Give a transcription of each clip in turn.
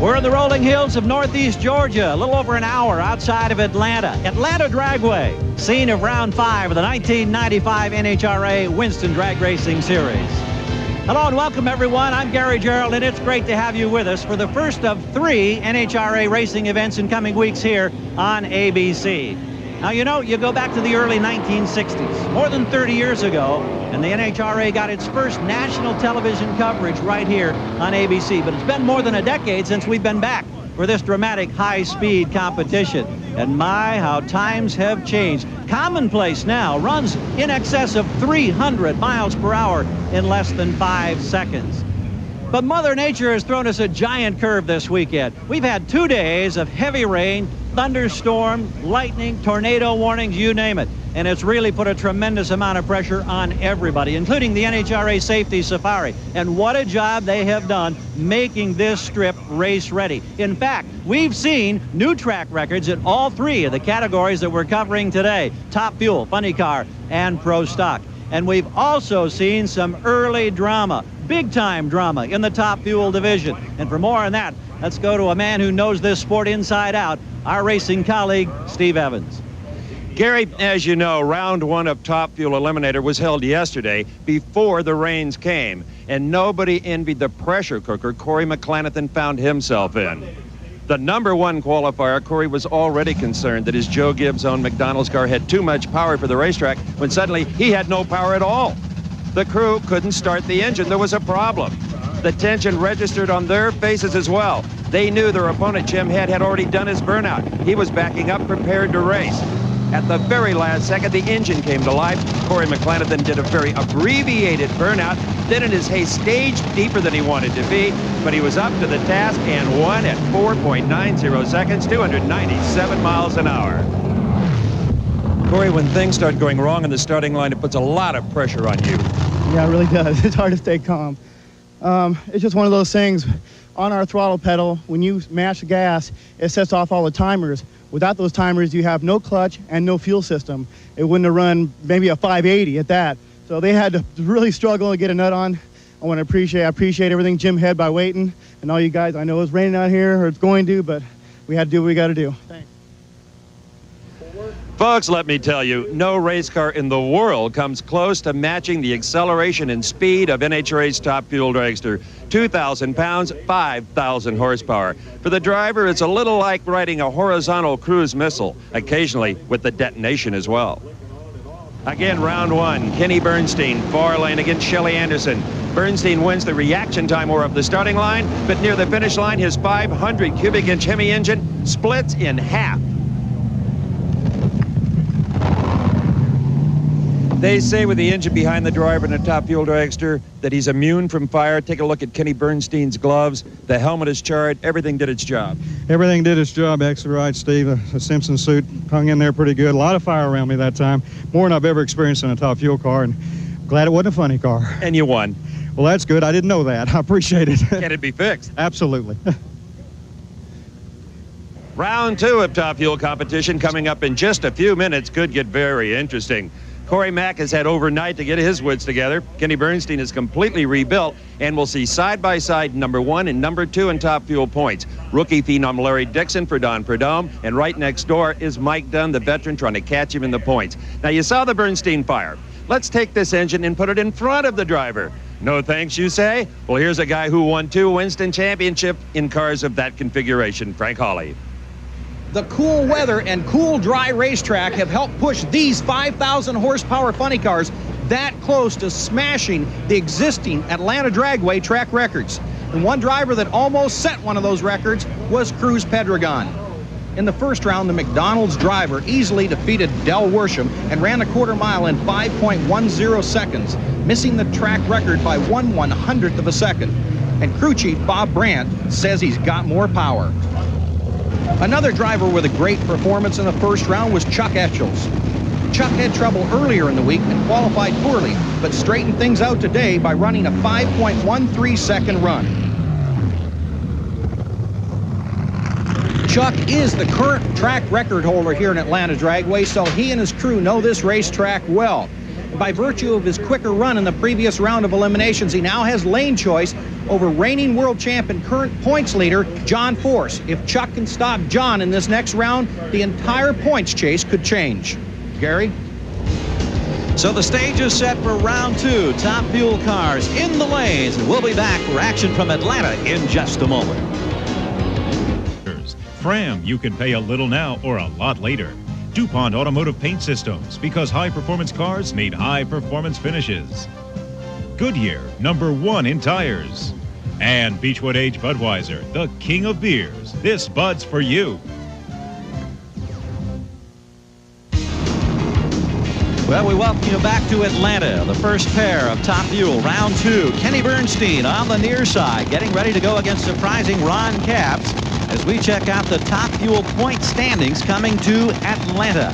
We're in the rolling hills of northeast Georgia, a little over an hour outside of Atlanta. Atlanta Dragway, scene of round 5 of the 1995 NHRA Winston Drag Racing Series. Hello and welcome, everyone. I'm Gary Gerald, and it's great to have you with us for the first of 3 NHRA racing events in coming weeks here on ABC. Now, you know, you go back to the early 1960s, more than 30 years ago, and the NHRA got its first national television coverage right here on ABC. But it's been more than a decade since we've been back for this dramatic high-speed competition. And my, how times have changed. Commonplace now runs in excess of 300 miles per hour in less than 5 seconds. But Mother Nature has thrown us a giant curve this weekend. We've had 2 days of heavy rain, thunderstorm, lightning, tornado warnings, you name it. And it's really put a tremendous amount of pressure on everybody, including the NHRA Safety Safari. And what a job they have done making this strip race ready. In fact, we've seen new track records in all 3 of the categories that we're covering today: Top Fuel, Funny Car, and Pro Stock. And we've also seen some early drama, big-time drama in the Top Fuel division. And for more on that, let's go to a man who knows this sport inside out, our racing colleague, Steve Evans. Gary, as you know, round 1 of Top Fuel Eliminator was held yesterday before the rains came, and nobody envied the pressure cooker Corey McClanathan found himself in. The number 1 qualifier, Corey was already concerned that his Joe Gibbs-owned McDonald's car had too much power for the racetrack when suddenly he had no power at all. The crew couldn't start the engine. There was a problem. The tension registered on their faces as well. They knew their opponent, Jim Head, had already done his burnout. He was backing up, prepared to race. At the very last second, the engine came to life. Corey McClanathan did a very abbreviated burnout, then in his haste staged deeper than he wanted to be, but he was up to the task and won at 4.90 seconds, 297 miles an hour. Corey, when things start going wrong in the starting line, it puts a lot of pressure on you. Yeah, it really does. It's hard to stay calm. It's just one of those things. On our throttle pedal, when you mash the gas, it sets off all the timers. Without those timers, you have no clutch and no fuel system. It wouldn't have run maybe a 580 at that. So they had to really struggle to get a nut on. I appreciate everything Jim Head by waiting, and all you guys. I know it's raining out here, or it's going to, but we had to do what we got to do. Thanks. Folks, let me tell you, no race car in the world comes close to matching the acceleration and speed of NHRA's Top Fuel dragster. 2,000 pounds, 5,000 horsepower. For the driver, it's a little like riding a horizontal cruise missile, occasionally with the detonation as well. Again, round 1, Kenny Bernstein, far lane against Shelley Anderson. Bernstein wins the reaction time war of the starting line, but near the finish line, his 500 cubic inch Hemi engine splits in half. They say with the engine behind the driver in a Top Fuel dragster that he's immune from fire. Take a look at Kenny Bernstein's gloves. The helmet is charred. Everything did its job. Everything did its job. Actually, right, Steve. The Simpson suit hung in there pretty good. A lot of fire around me that time. More than I've ever experienced in a Top Fuel car. And glad it wasn't a funny car. And you won. Well, that's good. I didn't know that. I appreciate it. Can it be fixed? Absolutely. Round 2 of Top Fuel competition coming up in just a few minutes. Could get very interesting. Corey Mack has had overnight to get his wits together. Kenny Bernstein is completely rebuilt, and we'll see side-by-side number 1 and number 2 in Top Fuel points. Rookie phenom Larry Dixon for Don Prudhomme, and right next door is Mike Dunn, the veteran, trying to catch him in the points. Now, you saw the Bernstein fire. Let's take this engine and put it in front of the driver. No thanks, you say? Well, here's a guy who won 2 Winston Championships in cars of that configuration, Frank Hawley. The cool weather and cool, dry racetrack have helped push these 5,000 horsepower funny cars that close to smashing the existing Atlanta Dragway track records. And one driver that almost set one of those records was Cruz Pedregon. In the first round, the McDonald's driver easily defeated Del Worsham and ran a quarter mile in 5.10 seconds, missing the track record by 1/100th of a second. And crew chief Bob Brandt says he's got more power. Another driver with a great performance in the first round was Chuck Etchels. Chuck had trouble earlier in the week and qualified poorly, but straightened things out today by running a 5.13 second run. Chuck is the current track record holder here in Atlanta Dragway, so he and his crew know this racetrack well. By virtue of his quicker run in the previous round of eliminations, he now has lane choice over reigning world champ and current points leader, John Force. If Chuck can stop John in this next round, the entire points chase could change. Gary? So the stage is set for round 2. Top Fuel cars in the lanes. And we'll be back for action from Atlanta in just a moment. Fram, you can pay a little now or a lot later. DuPont Automotive Paint Systems, because high-performance cars need high-performance finishes. Goodyear, #1 in tires. And Beechwood Age Budweiser, the king of beers. This Bud's for you. Well, we welcome you back to Atlanta. The first pair of Top Fuel, round 2. Kenny Bernstein on the near side, getting ready to go against surprising Ron Capps as we check out the Top Fuel point standings coming to Atlanta.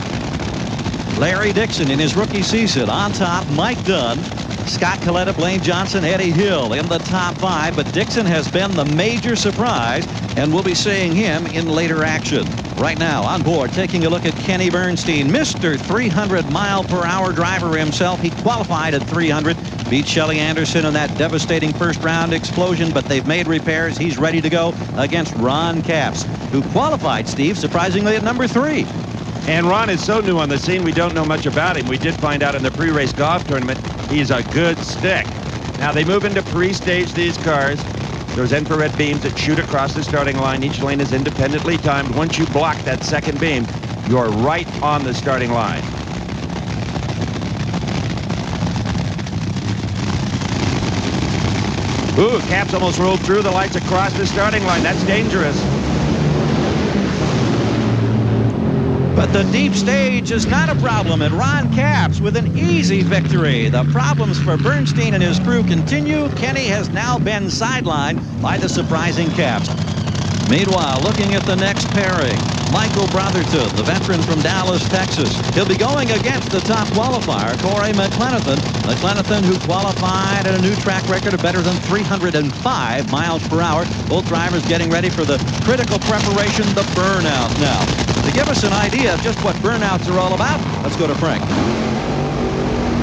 Larry Dixon in his rookie season on top. Mike Dunn, Scott Coletta, Blaine Johnson, Eddie Hill in the top 5, but Dixon has been the major surprise, and we'll be seeing him in later action. Right now on board, taking a look at Kenny Bernstein, Mr. 300-mile-per-hour driver himself. He qualified at 300, beat Shelly Anderson in that devastating first-round explosion, but they've made repairs. He's ready to go against Ron Capps, who qualified, Steve, surprisingly at number 3. And Ron is so new on the scene, we don't know much about him. We did find out in the pre-race golf tournament, he's a good stick. Now they move into pre-stage these cars. There's infrared beams that shoot across the starting line. Each lane is independently timed. Once you block that second beam, you're right on the starting line. Ooh, Capps almost rolled through the lights across the starting line. That's dangerous. But the deep stage is not a problem, and Ron Capps with an easy victory. The problems for Bernstein and his crew continue. Kenny has now been sidelined by the surprising Capps. Meanwhile, looking at the next pairing, Michael Brotherton, the veteran from Dallas, Texas. He'll be going against the top qualifier, Corey McClenathan. McClenathan, who qualified at a new track record of better than 305 miles per hour. Both drivers getting ready for the critical preparation, the burnout now. To give us an idea of just what burnouts are all about, let's go to Frank.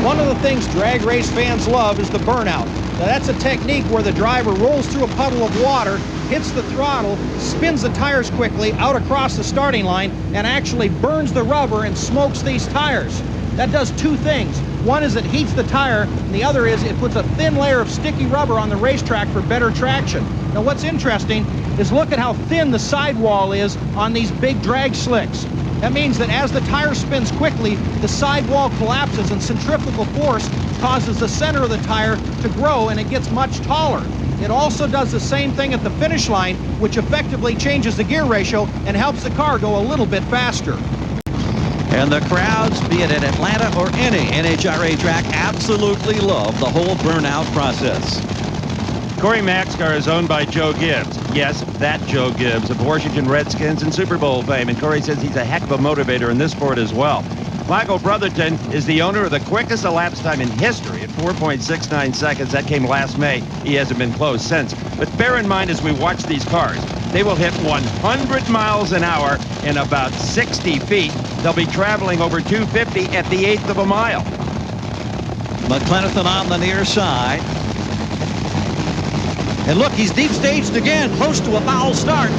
One of the things drag race fans love is the burnout. Now, that's a technique where the driver rolls through a puddle of water, hits the throttle, spins the tires quickly out across the starting line, and actually burns the rubber and smokes these tires. That does two things. One is it heats the tire, and the other is it puts a thin layer of sticky rubber on the racetrack for better traction. Now, what's interesting is look at how thin the sidewall is on these big drag slicks. That means that as the tire spins quickly, the sidewall collapses, and centrifugal force causes the center of the tire to grow, and it gets much taller. It also does the same thing at the finish line, which effectively changes the gear ratio and helps the car go a little bit faster. And the crowds, be it at Atlanta or any NHRA track, absolutely love the whole burnout process. Corey Mack's car is owned by Joe Gibbs. Yes, that Joe Gibbs of Washington Redskins and Super Bowl fame. And Corey says he's a heck of a motivator in this sport as well. Michael Brotherton is the owner of the quickest elapsed time in history at 4.69 seconds. That came last May. He hasn't been close since. But bear in mind as we watch these cars, they will hit 100 miles an hour in about 60 feet. They'll be traveling over 250 at the eighth of a mile. McClenathan on the near side. And look, he's deep staged again, close to a foul start.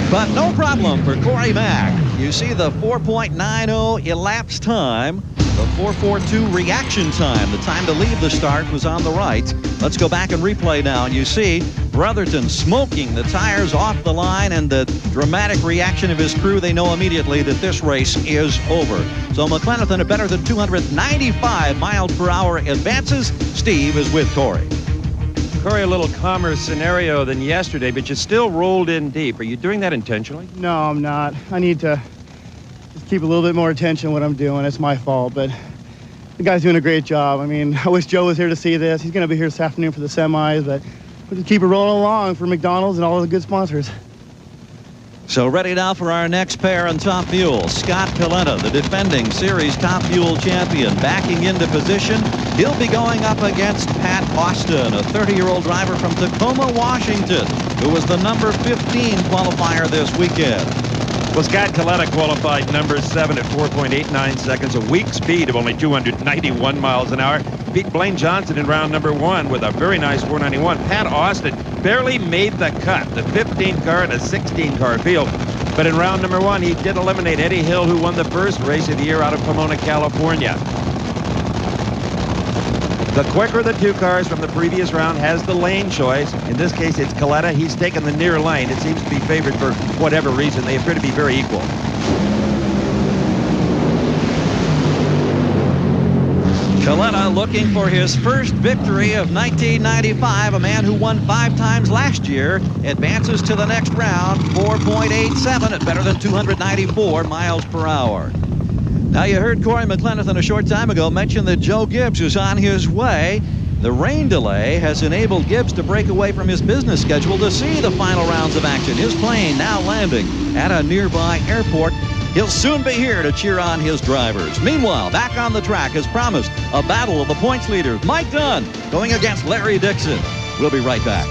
But no problem for Corey Mack. You see the 4.90 elapsed time, the 4.42 reaction time. The time to leave the start was on the right. Let's go back and replay now, and you see Brotherton smoking the tires off the line, and the dramatic reaction of his crew. They know immediately that this race is over. So McClenathan at better than 295 miles per hour advances. Steve is with Corey. Corey, a little calmer scenario than yesterday, but you still rolled in deep. Are you doing that intentionally? No, I'm not. I need to just keep a little bit more attention to what I'm doing. It's my fault, but the guy's doing a great job. I mean, I wish Joe was here to see this. He's going to be here this afternoon for the semis, but we'll just keep it rolling along for McDonald's and all the good sponsors. So ready now for our next pair on Top Fuel. Scott Coletta, the defending series Top Fuel champion, backing into position. He'll be going up against Pat Austin, a 30-year-old driver from Tacoma, Washington, who was the number 15 qualifier this weekend. Well, Scott Coletta qualified number 7 at 4.89 seconds, a weak speed of only 291 miles an hour. Beat Blaine Johnson in round number 1 with a very nice 491. Pat Austin barely made the cut, the 15-car and a 16-car field. But in round number 1, he did eliminate Eddie Hill, who won the first race of the year out of Pomona, California. The quicker the 2 cars from the previous round has the lane choice. In this case, it's Coletta. He's taken the near lane. It seems to be favored for whatever reason. They appear to be very equal. Coletta looking for his first victory of 1995. A man who won 5 times last year advances to the next round, 4.87 at better than 294 miles per hour. Now, you heard Corey McClenathan a short time ago mention that Joe Gibbs is on his way. The rain delay has enabled Gibbs to break away from his business schedule to see the final rounds of action. His plane now landing at a nearby airport. He'll soon be here to cheer on his drivers. Meanwhile, back on the track, as promised, a battle of the points leaders. Mike Dunn going against Larry Dixon. We'll be right back.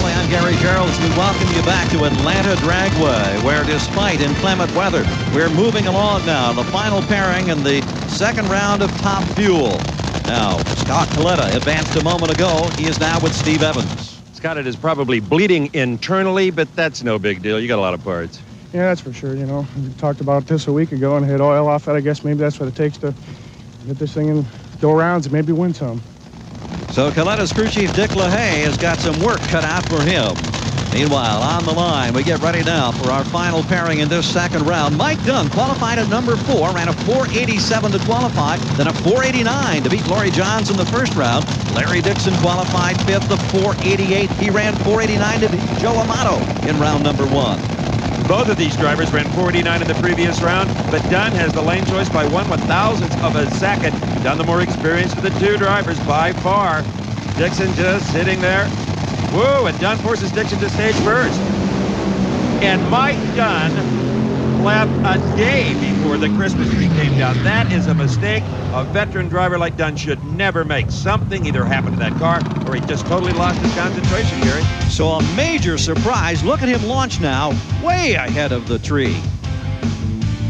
I'm Gary Gerald as we welcome you back to Atlanta Dragway, where despite inclement weather, we're moving along now. The final pairing in the second round of Top Fuel. Now, Scott Coletta advanced a moment ago. He is now with Steve Evans. Scott, it is probably bleeding internally, but that's no big deal. You got a lot of parts. Yeah, that's for sure. You know, we talked about this a week ago and had oil off it. I guess maybe that's what it takes to get this thing and go rounds and maybe win some. So Coletta's crew chief Dick LaHaye has got some work cut out for him. Meanwhile, on the line, we get ready now for our final pairing in this second round. Mike Dunn qualified at number 4, ran a 4.87 to qualify, then a 4.89 to beat Laurie Johns in the first round. Larry Dixon qualified 5th, a 4.88. He ran 4.89 to beat Joe Amato in round number 1. Both of these drivers ran 4.89 in the previous round, but Dunn has the lane choice by 1/1000th of a second. Dunn the more experienced of the 2 drivers by far. Dixon just sitting there. Whoa, and Dunn forces Dixon to stage first. And Mike Dunn left a day before the Christmas tree came down. That is a mistake a veteran driver like Dunn should never make. Something either happened to that car or he just totally lost his concentration, Gary. So a major surprise. Look at him launch now, way ahead of the tree.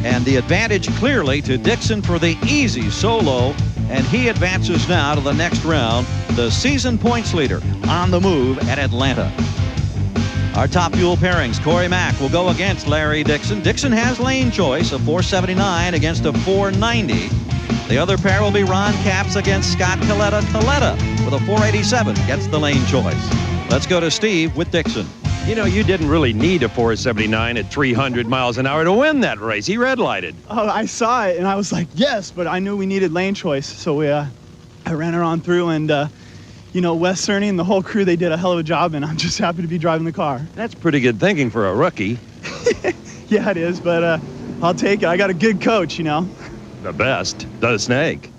And the advantage clearly to Dixon for the easy solo. And he advances now to the next round. The season points leader on the move at Atlanta. Our Top Fuel pairings, Corey Mack will go against Larry Dixon. Dixon has lane choice, a 4.79 against a 4.90. The other pair will be Ron Capps against Scott Coletta. Coletta with a 4.87 gets the lane choice. Let's go to Steve with Dixon. You know, you didn't really need a 4.79 at 300 miles an hour to win that race. He red-lighted. Oh, I saw it and I was like, yes, but I knew we needed lane choice. So I ran her on through and, you know, Wes Cerny and the whole crew, they did a hell of a job, and I'm just happy to be driving the car. That's pretty good thinking for a rookie. Yeah, it is, but I'll take it. I got a good coach, you know. The best, the Snake.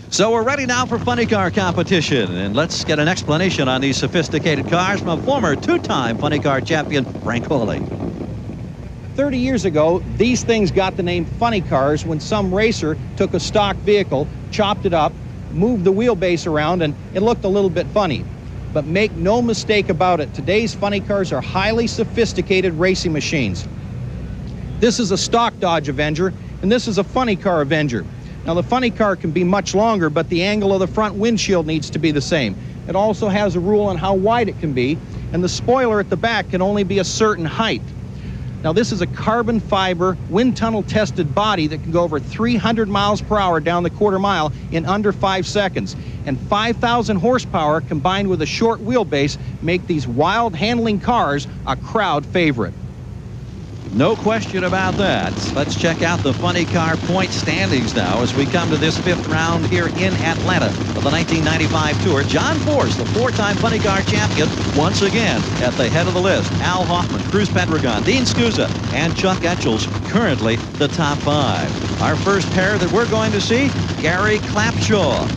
So we're ready now for funny car competition, and let's get an explanation on these sophisticated cars from former 2-time funny car champion Frank Hawley. 30 years ago, these things got the name funny cars when some racer took a stock vehicle, chopped it up, moved the wheelbase around, and it looked a little bit funny. But make no mistake about it, today's funny cars are highly sophisticated racing machines. This is a stock Dodge Avenger, and this is a funny car Avenger. Now, the funny car can be much longer, but the angle of the front windshield needs to be the same. It also has a rule on how wide it can be, and the spoiler at the back can only be a certain height. Now, this is a carbon fiber, wind tunnel tested body that can go over 300 miles per hour down the quarter mile in under 5 seconds. And 5,000 horsepower combined with a short wheelbase make these wild handling cars a crowd favorite. No question about that. Let's check out the funny car point standings now as we come to this 5th round here in Atlanta of the 1995 Tour. John Force, the 4-time funny car champion, once again at the head of the list. Al Hoffman, Cruz Pedregon, Dean Scusa, and Chuck Etchells currently the top 5. Our first pair that we're going to see, Gary Clapshaw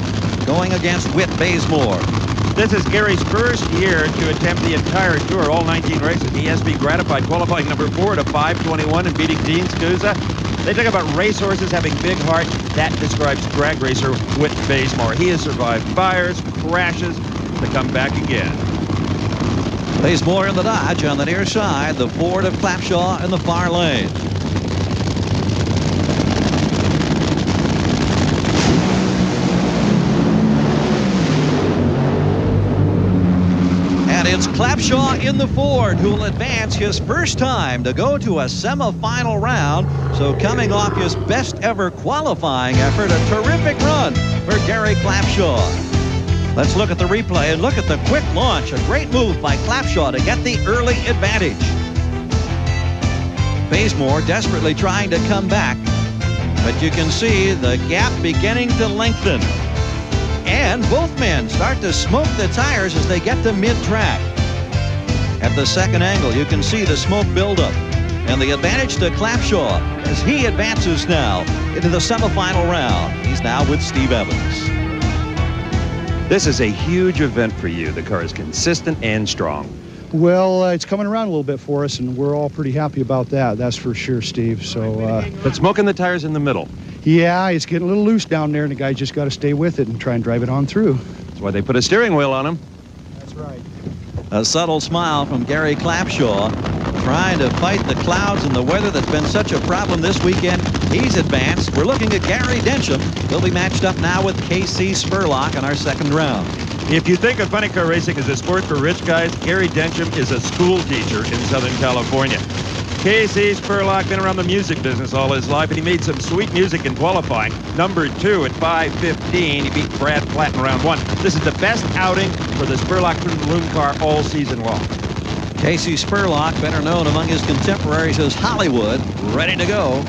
going against Whit Bazemore. This is Gary's first year to attempt the entire tour, all 19 races. He has to be gratified, qualifying number 4 to 5:21 and beating Dean Scusa. They talk about racehorses having big hearts. That describes drag racer Whit Bazemore. He has survived fires, crashes, to come back again. Bazemore in the Dodge on the near side. The Ford of Clapshaw in the far lane. And it's Clapshaw in the Ford who will advance his first time to go to a semifinal round. So coming off his best ever qualifying effort, a terrific run for Gary Clapshaw. Let's look at the replay and look at the quick launch. A great move by Clapshaw to get the early advantage. Bazemore desperately trying to come back, but you can see the gap beginning to lengthen. And both men start to smoke the tires as they get to mid-track. At the second angle, you can see the smoke buildup. And the advantage to Clapshaw as he advances now into the semifinal round. He's now with Steve Evans. This is a huge event for you. The car is consistent and strong. Well, it's coming around a little bit for us, and we're all pretty happy about that. That's for sure, Steve. So, but smoking the tires in the middle. Yeah, it's getting a little loose down there, and the guy just got to stay with it and try and drive it on through. That's why they put a steering wheel on him. That's right. A subtle smile from Gary Clapshaw, trying to fight the clouds and the weather that's been such a problem this weekend. He's advanced. We're looking at Gary Densham. He'll be matched up now with Casey Spurlock in our second round. If you think of funny car racing as a sport for rich guys, Gary Densham is a school teacher in Southern California. Casey Spurlock been around the music business all his life, and he made some sweet music in qualifying. Number 2 at 5:15. He beat Brad Platt in round 1. This is the best outing for the Spurlock Balloon car all season long. Casey Spurlock, better known among his contemporaries as Hollywood, ready to go.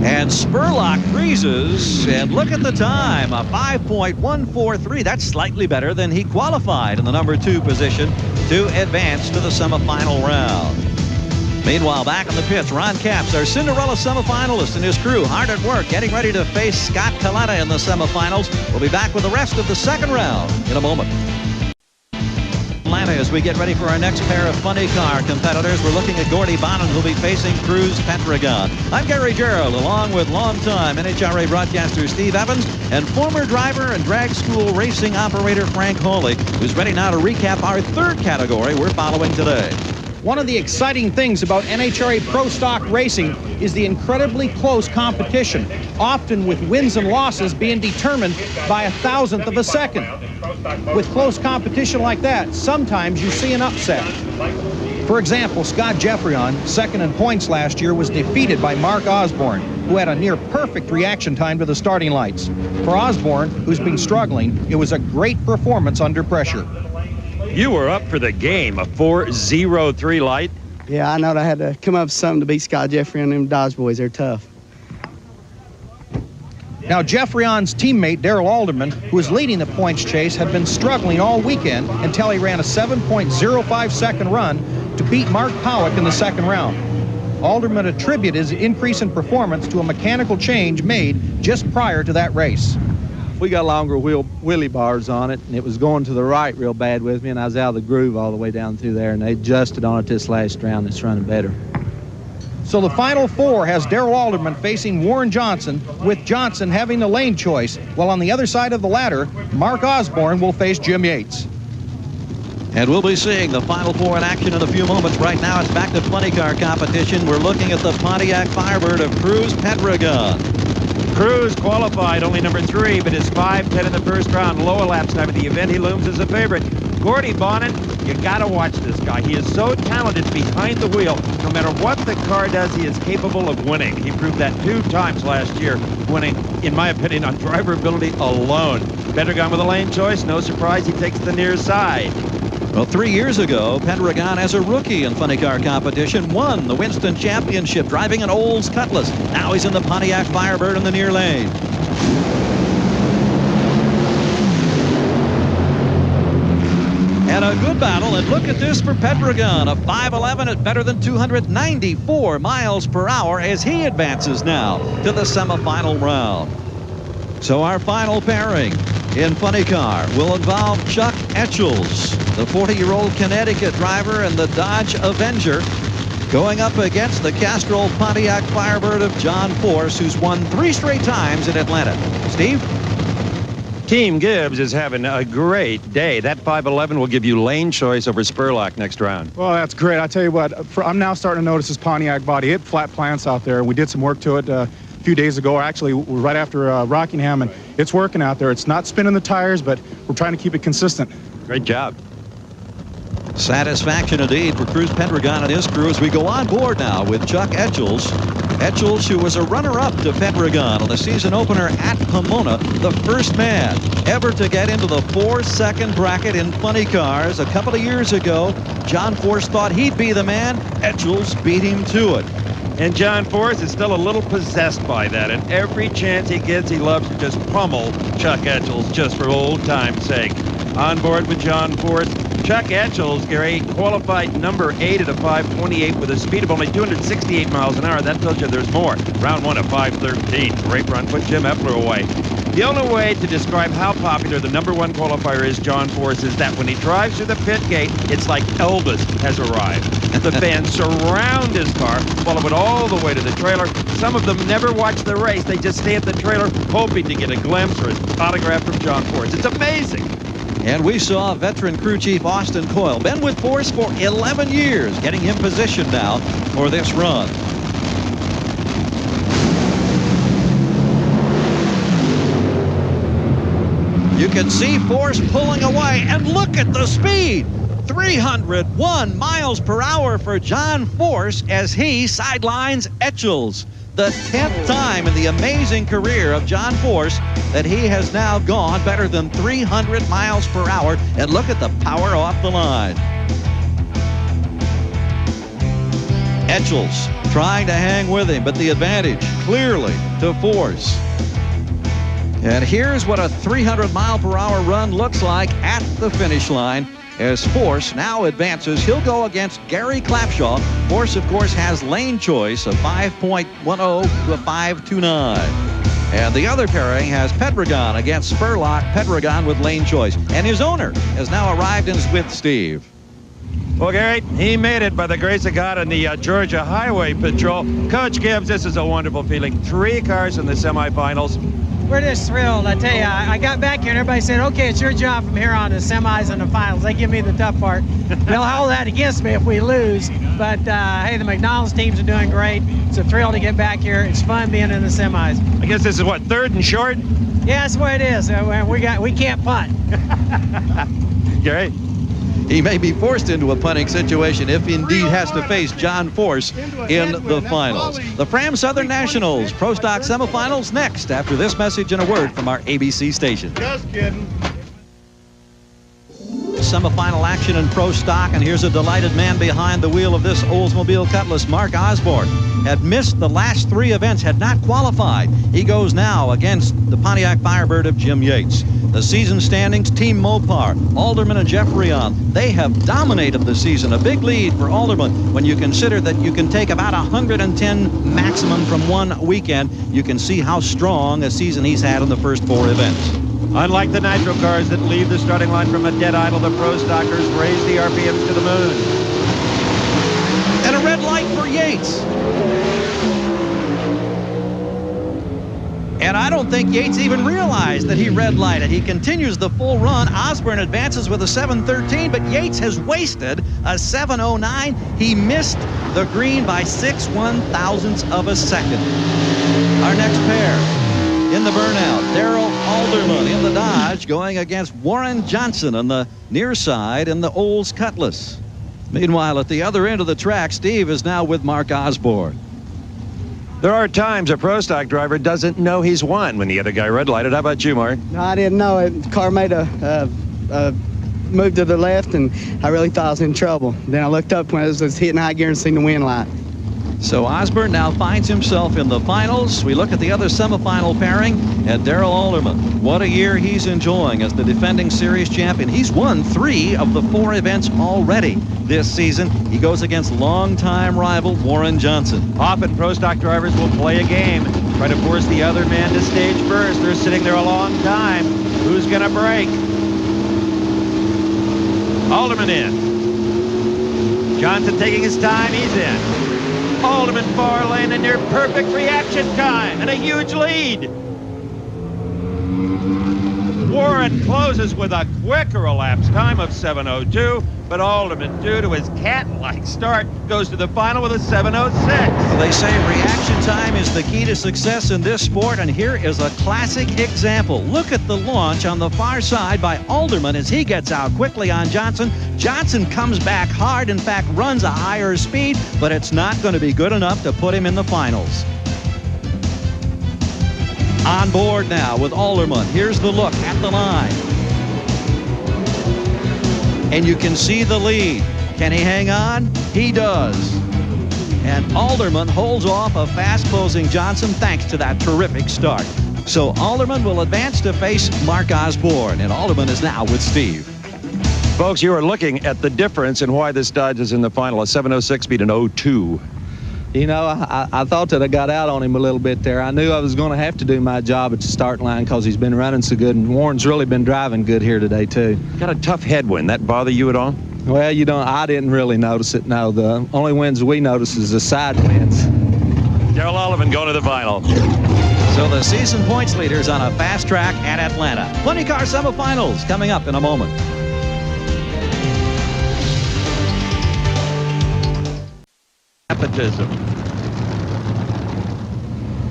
And Spurlock freezes, and look at the time, a 5.143. That's slightly better than he qualified in the number 2 position to advance to the semifinal round. Meanwhile, back in the pits, Ron Capps, our Cinderella semifinalist, and his crew hard at work getting ready to face Scott Coletta in the semifinals. We'll be back with the rest of the second round in a moment. Atlanta, as we get ready for our next pair of funny car competitors, we're looking at Gordy Bonham, who'll be facing Cruz Pedregon. I'm Gary Gerald, along with longtime NHRA broadcaster Steve Evans and former driver and drag school racing operator Frank Hawley, who's ready now to recap our third category we're following today. One of the exciting things about NHRA Pro Stock Racing is the incredibly close competition, often with wins and losses being determined by 1,000th of a second. With close competition like that, sometimes you see an upset. For example, Scott Jeffreyon, second in points last year, was defeated by Mark Osborne, who had a near-perfect reaction time to the starting lights. For Osborne, who's been struggling, it was a great performance under pressure. You were up for the game, a 4.03 light. Yeah, I know I had to come up with something to beat Scott Jeffrey and them Dodge boys. They're tough. Now, Jeffreyon's teammate, Darrell Alderman, who was leading the points chase, had been struggling all weekend until he ran a 7.05 second run to beat Mark Powick in the second round. Alderman attributed his increase in performance to a mechanical change made just prior to that race. We got longer wheelie bars on it, and it was going to the right real bad with me, and I was out of the groove all the way down through there, and they adjusted on it this last round. It's running better. So the final four has Darrell Alderman facing Warren Johnson, with Johnson having the lane choice, while on the other side of the ladder, Mark Osborne will face Jim Yates. And we'll be seeing the final four in action in a few moments. Right now, it's back to funny car competition. We're looking at the Pontiac Firebird of Cruz Pedregon. Cruz qualified only number 3, but is 5:10 in the first round. Low elapsed time of the event. He looms as a favorite. Gordy Bonham, you got to watch this guy. He is so talented behind the wheel. No matter what the car does, he is capable of winning. He proved that 2 times last year, winning, in my opinion, on driver ability alone. Pedregon with a lane choice. No surprise, he takes the near side. Well, 3 years ago, Pedregon, as a rookie in funny car competition, won the Winston Championship driving an Olds Cutlass. Now he's in the Pontiac Firebird in the near lane. And a good battle, and look at this for Pedregon, a 5.11 at better than 294 miles per hour as he advances now to the semifinal round. So our final pairing in funny car will involve Chuck Etchells, the 40-year-old Connecticut driver and the Dodge Avenger, going up against the Castrol Pontiac Firebird of John Force, who's won 3 straight times in Atlanta. Steve? Team Gibbs is having a great day. That 511 will give you lane choice over Spurlock next round. Well, that's great. I tell you what, I'm now starting to notice this Pontiac body. It flat plants out there. We did some work to it a few days ago, actually right after Rockingham, and it's working out there. It's not spinning the tires, but we're trying to keep it consistent. Great job. Satisfaction indeed for Cruz Pendragon and his crew as we go on board now with Chuck Etchells. Etchells, who was a runner-up to Pendragon on the season opener at Pomona, the first man ever to get into the 4-second bracket in funny cars. A couple of years ago, John Force thought he'd be the man. Etchells beat him to it. And John Force is still a little possessed by that, and every chance he gets, he loves to just pummel Chuck Etchells just for old time's sake. On board with John Force, Chuck Etchells, Gary, qualified number 8 at a 5:28 with a speed of only 268 miles an hour. That tells you there's more. Round 1 at 5:13. Great run, put Jim Epler away. The only way to describe how popular the number 1 qualifier is, John Force, is that when he drives through the pit gate, it's like Elvis has arrived. The fans surround his car, follow it all the way to the trailer. Some of them never watch the race. They just stay at the trailer hoping to get a glimpse or an autograph from John Force. It's amazing. And we saw veteran crew chief Austin Coyle, been with Force for 11 years, getting him positioned now for this run. You can see Force pulling away, and look at the speed. 301 miles per hour for John Force as he sidelines Etchells. The 10th time in the amazing career of John Force that he has now gone better than 300 miles per hour. And look at the power off the line. Etchells trying to hang with him, but the advantage clearly to Force. And here's what a 300 mile per hour run looks like at the finish line. As Force now advances, he'll go against Gary Clapshaw. Force, of course, has lane choice of 5.10 to a 5.29. And the other pairing has Pendragon against Spurlock. Pendragon with lane choice. And his owner has now arrived and is with Steve. Well, Gary, he made it by the grace of God in the Georgia Highway Patrol. Coach Gibbs, this is a wonderful feeling. 3 cars in the semifinals. We're just thrilled. I tell you, I got back here and everybody said, okay, it's your job from here on to semis and the finals. They give me the tough part. They'll hold that against me if we lose. But, hey, the McDonald's teams are doing great. It's a thrill to get back here. It's fun being in the semis. I guess this is, what, 3rd and short? Yeah, that's the way it is. We can't punt. Gary? He may be forced into a punting situation if indeed has to face John Force in the finals. The Fram Southern Nationals Pro Stock semifinals next after this message and a word from our ABC station. Just kidding. Semifinal action in Pro Stock, and here's a delighted man behind the wheel of this Oldsmobile Cutlass. Mark Osborne had missed the last 3 events, had not qualified. He goes now against the Pontiac Firebird of Jim Yates. The season standings, Team Mopar, Alderman and Jeffreyon, they have dominated the season. A big lead for Alderman when you consider that you can take about 110 maximum from one weekend. You can see how strong a season he's had in the first 4 events. Unlike the nitro cars that leave the starting line from a dead idle, the Pro Stockers raise the RPMs to the moon. And a red light for Yates. And I don't think Yates even realized that he red lighted. He continues the full run. Osborne advances with a 7:13, but Yates has wasted a 7:09. He missed the green by 6/1000ths of a second. Our next pair in the burnout, Darrell Alderman in the Dodge going against Warren Johnson on the near side in the Olds Cutlass. Meanwhile, at the other end of the track, Steve is now with Mark Osborne. There are times a Pro Stock driver doesn't know he's won when the other guy red lighted. How about you, Mark? No, I didn't know it. The car made a move to the left, and I really thought I was in trouble. Then I looked up when it was hitting high gear and seen the wind light. So Osborne now finds himself in the finals. We look at the other semifinal pairing and Darrell Alderman. What a year he's enjoying as the defending series champion. He's won 3 of the 4 events already this season. He goes against longtime rival Warren Johnson. Often Pro Stock drivers will play a game, try to force the other man to stage first. They're sitting there a long time. Who's going to break? Alderman in. Johnson taking his time. He's in. Alderman far lane, and near perfect reaction time and a huge lead. Warren closes with a quicker elapsed time of 7:02, but Alderman, due to his cat-like start, goes to the final with a 7:06. Well, they say reaction time is the key to success in this sport, and here is a classic example. Look at the launch on the far side by Alderman as he gets out quickly on Johnson. Johnson comes back hard, in fact, runs a higher speed, but it's not going to be good enough to put him in the finals. On board now with Alderman. Here's the look at the line. And you can see the lead. Can he hang on? He does. And Alderman holds off a fast-closing Johnson thanks to that terrific start. So Alderman will advance to face Mark Osborne, and Alderman is now with Steve. Folks, you are looking at the difference in why this Dodge is in the final. A 7:06 beat an 02. You know, I thought that I got out on him a little bit there. I knew I was going to have to do my job at the start line because he's been running so good, and Warren's really been driving good here today, too. Got a tough headwind. That bother you at all? Well, you don't. I didn't really notice it, no. The only winds we notice is the side winds. Darrell Olivan going to the final. So the season points leaders on a fast track at Atlanta. Funny car semifinals coming up in a moment. Nepotism.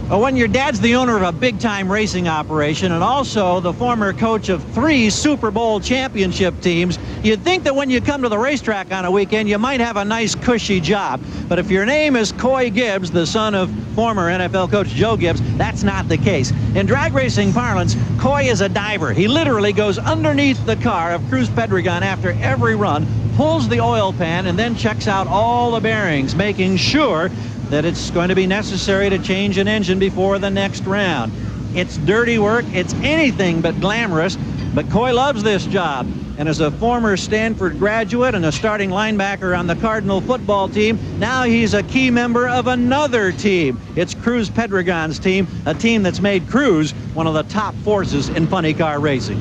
Well, when your dad's the owner of a big-time racing operation and also the former coach of 3 Super Bowl championship teams, you'd think that when you come to the racetrack on a weekend, you might have a nice, cushy job. But if your name is Coy Gibbs, the son of former NFL coach Joe Gibbs, that's not the case. In drag racing parlance, Coy is a diver. He literally goes underneath the car of Cruz Pedregon after every run, pulls the oil pan, and then checks out all the bearings, making sure that it's going to be necessary to change an engine before the next round. It's dirty work. It's anything but glamorous, but Coy loves this job. And as a former Stanford graduate and a starting linebacker on the Cardinal football team, now he's a key member of another team. It's Cruz Pedregon's team, a team that's made Cruz one of the top forces in funny car racing.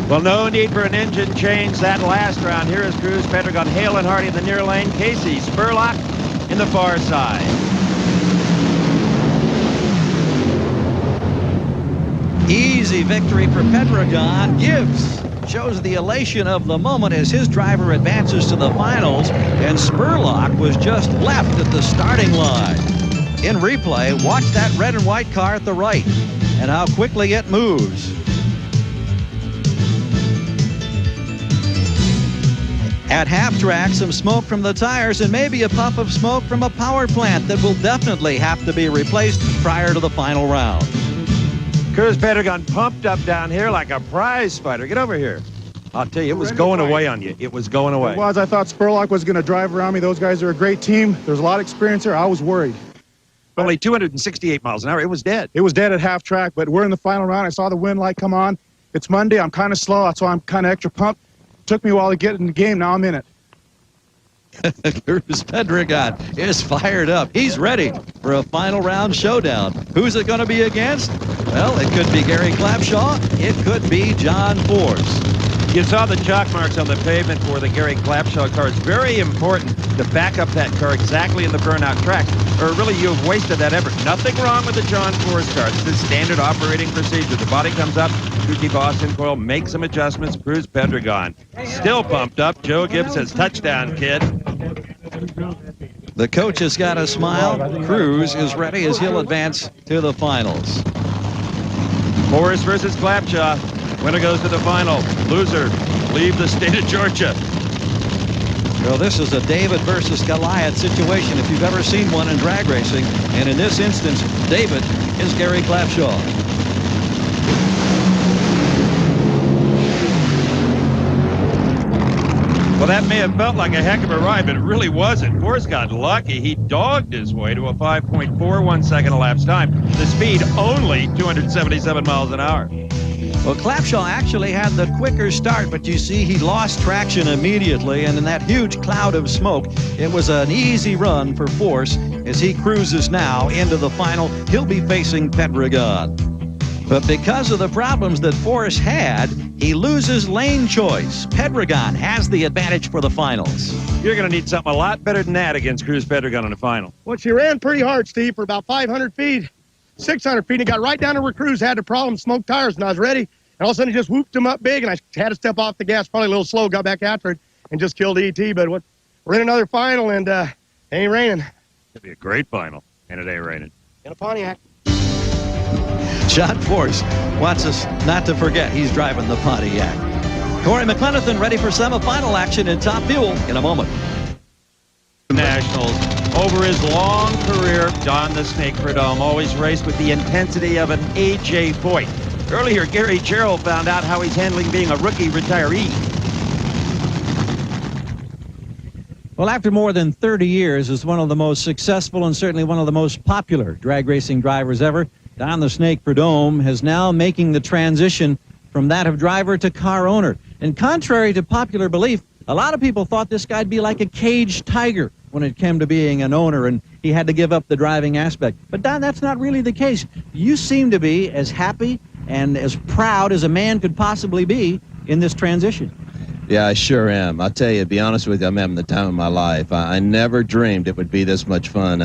Well, no need for an engine change that last round. Here is Cruz Pedregon, Hale and Hardy in the near lane. Casey Spurlock in the far side. Easy victory for Pedregon. Gibbs shows the elation of the moment as his driver advances to the finals, and Spurlock was just left at the starting line. In replay, watch that red and white car at the right and how quickly it moves. At half track, some smoke from the tires and maybe a puff of smoke from a power plant that will definitely have to be replaced prior to the final round. Cruz Pedregon pumped up down here like a prize fighter. Get over here. I'll tell you, it was going away on you. It was going away. It was. I thought Spurlock was going to drive around me. Those guys are a great team. There's a lot of experience there. I was worried. Only 268 miles an hour. It was dead. It was dead at half track, but we're in the final round. I saw the wind light come on. It's Monday. I'm kind of slow, so I'm kind of extra pumped. Took me a while to get in the game. Now I'm in it. Cruz Pedregon is fired up. He's ready for a final round showdown. Who's it going to be against? Well, it could be Gary Clapshaw. It could be John Force. You saw the chalk marks on the pavement for the Gary Clapshaw car. It's very important to back up that car exactly in the burnout track, or really you've wasted that effort. Nothing wrong with the John Force car. It's the standard operating procedure. The body comes up, Suzuki Boston Coil, make some adjustments. Cruz Pedregon still pumped up. Joe Gibbs says, touchdown, kid. The coach has got a smile. Cruz is ready as he'll advance to the finals. Force versus Clapshaw. Winner goes to the final. Loser, leave the state of Georgia. Well, this is a David versus Goliath situation if you've ever seen one in drag racing. And in this instance, David is Gary Clapshaw. Well, that may have felt like a heck of a ride, but it really wasn't. Force got lucky. He dogged his way to a 5.41 second elapsed time. The speed only 277 miles an hour. Well, Clapshaw actually had the quicker start, but you see he lost traction immediately, and in that huge cloud of smoke, it was an easy run for Force as he cruises now into the final. He'll be facing Pedregon. But because of the problems that Force had, he loses lane choice. Pedregon has the advantage for the finals. You're going to need something a lot better than that against Cruz Pedregon in the final. Well, she ran pretty hard, Steve, for about 500 feet. 600 feet. He got right down to where Cruz had the problem, smoked tires, and I was ready. And all of a sudden, he just whooped him up big, and I had to step off the gas, probably a little slow, got back after it, and just killed ET. But we're in another final, and it ain't raining. It'll be a great final, and it ain't raining. In a Pontiac. John Force wants us not to forget he's driving the Pontiac. Corey McClenathan ready for semifinal action in Top Fuel in a moment. Nationals. Over his long career, Don the Snake Prudhomme always raced with the intensity of an A.J. Foyt. Earlier, Gary Gerald found out how he's handling being a rookie retiree. Well, after more than 30 years as one of the most successful and certainly one of the most popular drag racing drivers ever, Don the Snake Prudhomme has now making the transition from that of driver to car owner. And contrary to popular belief, a lot of people thought this guy'd be like a caged tiger when it came to being an owner, and he had to give up the driving aspect. But Don, that's not really the case. You seem to be as happy and as proud as a man could possibly be in this transition. Yeah, I sure am. I'll tell you, to be honest with you, I'm having the time of my life. I never dreamed it would be this much fun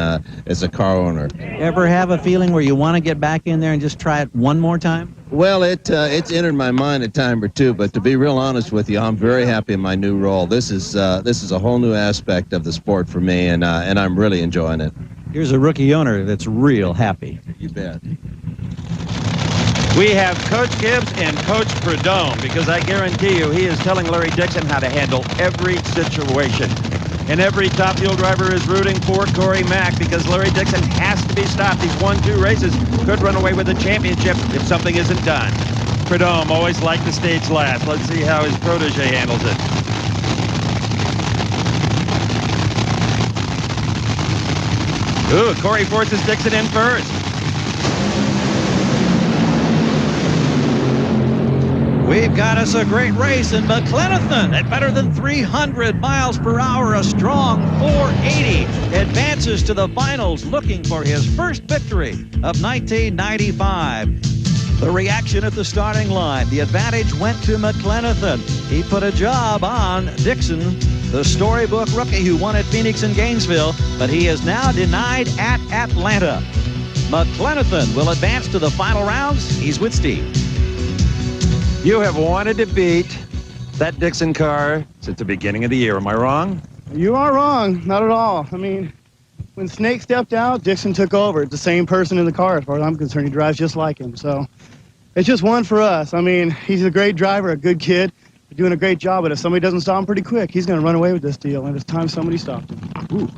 as a car owner. Ever have a feeling where you want to get back in there and just try it one more time? Well, it's entered my mind a time or two, but to be real honest with you, I'm very happy in my new role. This is a whole new aspect of the sport for me, and I'm really enjoying it. Here's a rookie owner that's real happy. You bet. We have Coach Gibbs and Coach Prudhomme, because I guarantee you he is telling Larry Dixon how to handle every situation. And every Top Fuel driver is rooting for Corey Mack, because Larry Dixon has to be stopped. He's won 2 races, could run away with the championship if something isn't done. Prudhomme always liked the stage last. Let's see how his protege handles it. Ooh, Corey forces Dixon in first. We've got us a great race in McClenathan at better than 300 miles per hour. A strong 480 advances to the finals, looking for his first victory of 1995. The reaction at the starting line. The advantage went to McClenathan. He put a job on Dixon, the storybook rookie who won at Phoenix and Gainesville, but he is now denied at Atlanta. McClenathan will advance to the final rounds. He's with Steve. You have wanted to beat that Dixon car since the beginning of the year. Am I wrong? You are wrong. Not at all. I mean, when Snake stepped out, Dixon took over. It's the same person in the car as far as I'm concerned. He drives just like him. So it's just one for us. I mean, he's a great driver, a good kid, doing a great job. But if somebody doesn't stop him pretty quick, he's going to run away with this deal. And it's time somebody stopped him. Ooh.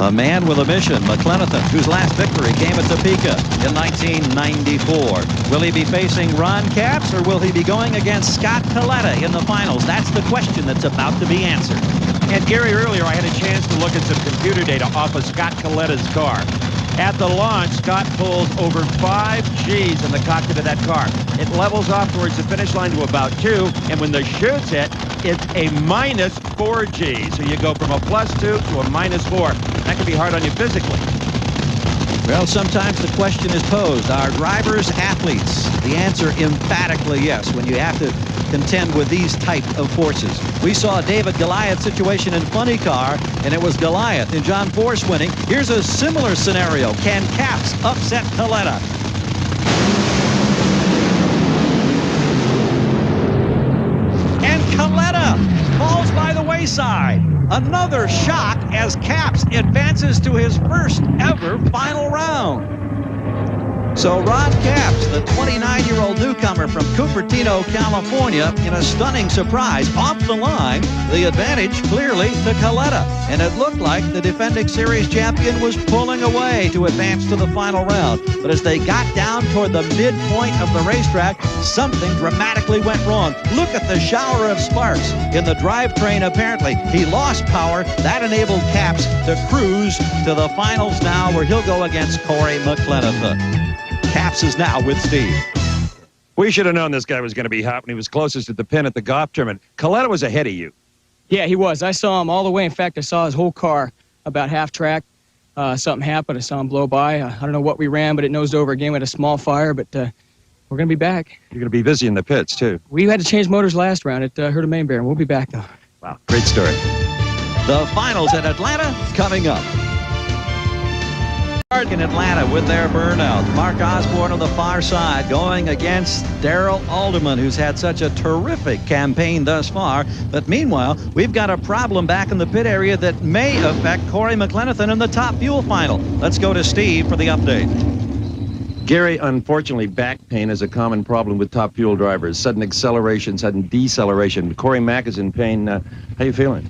A man with a mission, McClenathan, whose last victory came at Topeka in 1994. Will he be facing Ron Capps, or will he be going against Scott Coletta in the finals? That's the question that's about to be answered. And Gary, earlier I had a chance to look at some computer data off of Scott Coletta's car. At the launch, Scott pulls over 5 Gs in the cockpit of that car. It levels off towards the finish line to about 2, and when the chutes hit, it's a minus 4 Gs. So you go from a +2 to a -4. That can be hard on you physically. Well, sometimes the question is posed, are drivers athletes? The answer emphatically yes, when you have to contend with these type of forces. We saw a David Goliath situation in Funny Car, and it was Goliath and John Force winning. Here's a similar scenario. Can Capps upset Coletta? And Coletta falls by the wayside. Another shock as Capps advances to his first ever final round. So Ron Capps, the 29-year-old newcomer from Cupertino, California, in a stunning surprise off the line, the advantage clearly to Coletta. And it looked like the defending series champion was pulling away to advance to the final round. But as they got down toward the midpoint of the racetrack, something dramatically went wrong. Look at the shower of sparks in the drivetrain, apparently. He lost power. That enabled Capps to cruise to the finals now, where he'll go against Corey McClenathan. Capps is now with Steve. We should have known this guy was going to be hot when he was closest to the pin at the golf tournament. Coletta was ahead of you. Yeah, he was. I saw him all the way. In fact, I saw his whole car about half track. Something happened. I saw him blow by. I don't know what we ran, but it nosed over again. We had a small fire, but we're going to be back. You're going to be busy in the pits, too. We had to change motors last round. It hurt a main bearing. We'll be back, though. Wow, great story. The finals at Atlanta coming up. In Atlanta with their burnout. Mark Osborne on the far side going against Darrell Alderman, who's had such a terrific campaign thus far. But meanwhile, we've got a problem back in the pit area that may affect Corey McLenithan in the Top Fuel final. Let's go to Steve for the update. Gary, unfortunately, back pain is a common problem with Top Fuel drivers. Sudden acceleration, sudden deceleration. Corey Mack is in pain. How you feeling?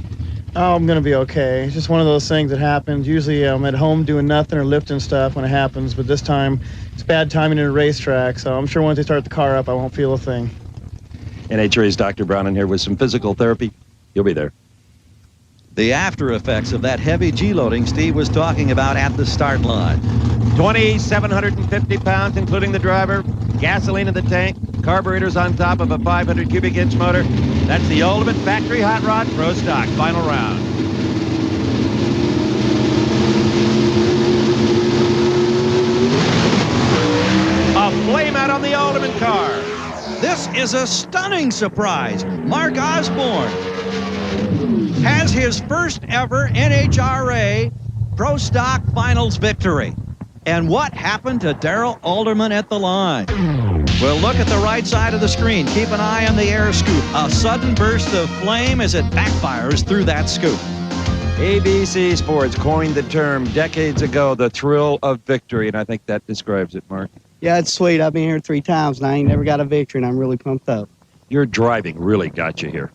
Oh, I'm going to be okay. It's just one of those things that happens. Usually I'm at home doing nothing or lifting stuff when it happens, but this time it's bad timing in a racetrack, so I'm sure once they start the car up, I won't feel a thing. NHRA's Dr. Brown in here with some physical therapy. You'll be there. The after effects of that heavy G-loading Steve was talking about at the start line. 2,750 pounds, including the driver, gasoline in the tank, carburetors on top of a 500 cubic inch motor. That's the ultimate factory hot rod pro stock. Final round. A flame out on the ultimate car. This is a stunning surprise. Mark Osborne has his first ever NHRA Pro Stock Finals victory. And what happened to Darrell Alderman at the line? Well, look at the right side of the screen. Keep an eye on the air scoop. A sudden burst of flame as it backfires through that scoop. ABC Sports coined the term decades ago, the thrill of victory, and I think that describes it, Mark. Yeah, it's sweet. I've been here 3 times, and I ain't never got a victory, and I'm really pumped up. Your driving really got you here.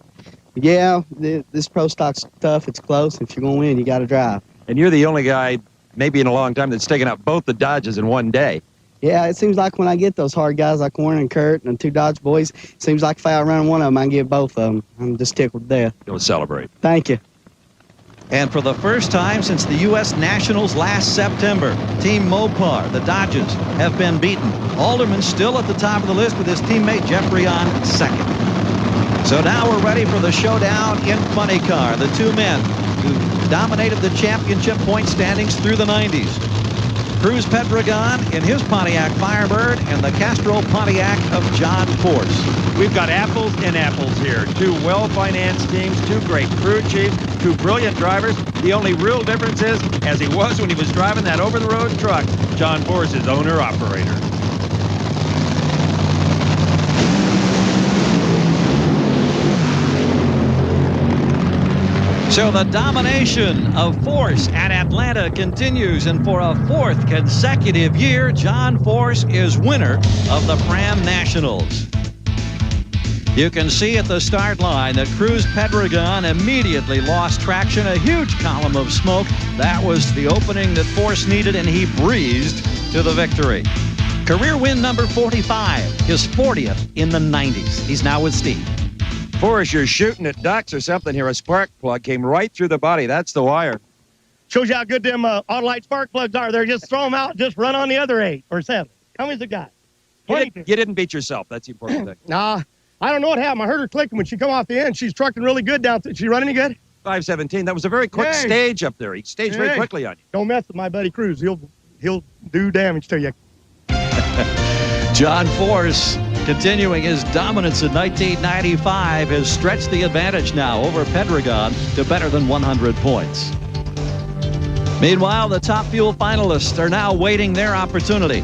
Yeah, this pro stock stuff, it's close. If you're going to win, you got to drive. And you're the only guy, maybe in a long time, that's taken out both the Dodges in one day. Yeah, it seems like when I get those hard guys like Warren and Kurt and the 2 Dodge boys, it seems like if I outrun one of them, I can get both of them. I'm just tickled to death. You'll celebrate. Thank you. And for the first time since the U.S. Nationals last September, Team Mopar, the Dodges, have been beaten. Alderman still at the top of the list with his teammate Jeffrey on second. So now we're ready for the showdown in Funny Car. The 2 men who dominated the championship point standings through the 90s. Cruz Pedregon in his Pontiac Firebird and the Castrol Pontiac of John Force. We've got apples and apples here. 2 well-financed teams, 2 great crew chiefs, 2 brilliant drivers. The only real difference is, as he was when he was driving that over-the-road truck, John Force is owner-operator. So the domination of Force at Atlanta continues, and for a 4th consecutive year, John Force is winner of the Fram Nationals. You can see at the start line that Cruz Pedregon immediately lost traction, a huge column of smoke. That was the opening that Force needed, and he breezed to the victory. Career win number 45, his 40th in the 90s. He's now with Steve. Forrest, you're shooting at ducks or something here. A spark plug came right through the body. That's the wire. Shows you how good them Autolite spark plugs are. They're just throw them out, just run on the other 8 or 7. How many's the guy? You didn't beat yourself. That's the important thing. Nah, I don't know what happened. I heard her clicking when she come off the end. She's trucking really good down. She run any good? 517. That was a very quick stage up there. He staged very quickly on you. Don't mess with my buddy Cruz. He'll do damage to you. John Force, continuing his dominance in 1995, has stretched the advantage now over Pedregon to better than 100 points. Meanwhile, the Top Fuel finalists are now waiting their opportunity.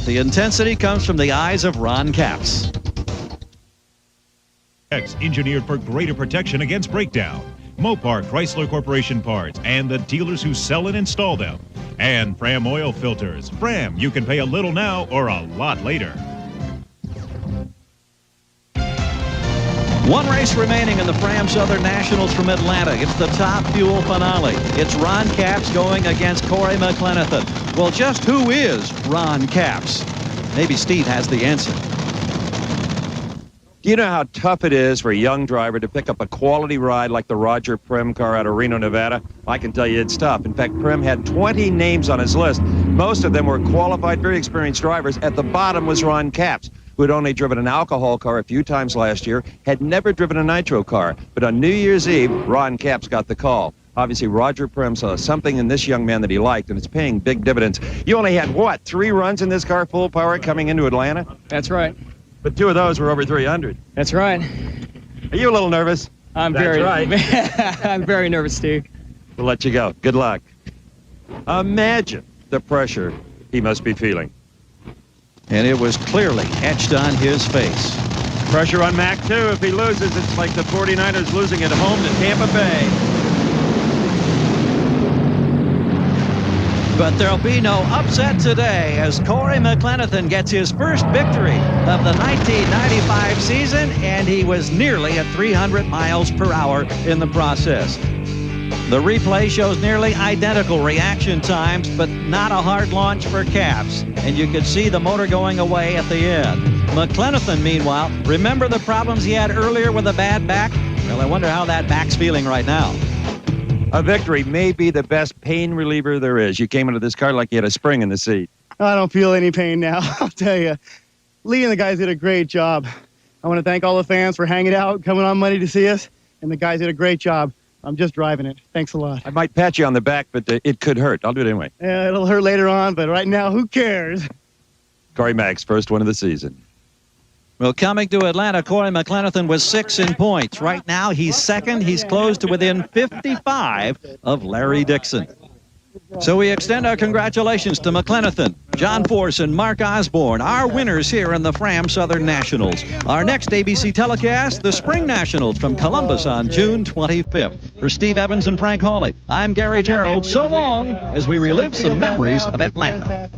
The intensity comes from the eyes of Ron Capps. Engineered for greater protection against breakdown. Mopar Chrysler Corporation parts and the dealers who sell and install them. And Fram oil filters. Fram, you can pay a little now or a lot later. One race remaining in the Fram Southern Nationals from Atlanta. It's the Top Fuel finale. It's Ron Capps going against Corey McLenithan. Well, just who is Ron Capps? Maybe Steve has the answer. Do you know how tough it is for a young driver to pick up a quality ride like the Roger Prem car out of Reno, Nevada? I can tell you it's tough. In fact, Prem had 20 names on his list. Most of them were qualified, very experienced drivers. At the bottom was Ron Capps, who had only driven an alcohol car a few times last year, had never driven a nitro car. But on New Year's Eve, Ron Capps got the call. Obviously, Roger Prem saw something in this young man that he liked, and it's paying big dividends. You only had, what, 3 runs in this car full power coming into Atlanta? That's right. But 2 of those were over 300. That's right. Are you a little nervous? I'm That's very right. I'm very nervous, Steve. We'll let you go. Good luck. Imagine the pressure he must be feeling. And it was clearly etched on his face. Pressure on Mac, too. If he loses, it's like the 49ers losing at home to Tampa Bay. But there'll be no upset today as Corey McClenathan gets his first victory of the 1995 season, and he was nearly at 300 miles per hour in the process. The replay shows nearly identical reaction times, but not a hard launch for Caps, and you could see the motor going away at the end. McClenathan, meanwhile, remember the problems he had earlier with a bad back? Well, I wonder how that back's feeling right now. A victory may be the best pain reliever there is. You came into this car like you had a spring in the seat. I don't feel any pain now, I'll tell you. Lee and the guys did a great job. I want to thank all the fans for hanging out, coming on Monday to see us, and the guys did a great job. I'm just driving it. Thanks a lot. I might pat you on the back, but it could hurt. I'll do it anyway. Yeah, it'll hurt later on, but right now, who cares? Corey Mack's first one of the season. Well, coming to Atlanta, Corey McClenathan was 6 in points. Right now, he's second. He's close to within 55 of Larry Dixon. So we extend our congratulations to McClenathan, John Force, and Mark Osborne, our winners here in the Fram Southern Nationals. Our next ABC telecast, the Spring Nationals from Columbus on June 25th. For Steve Evans and Frank Hawley, I'm Gary Gerald. So long as we relive some memories of Atlanta.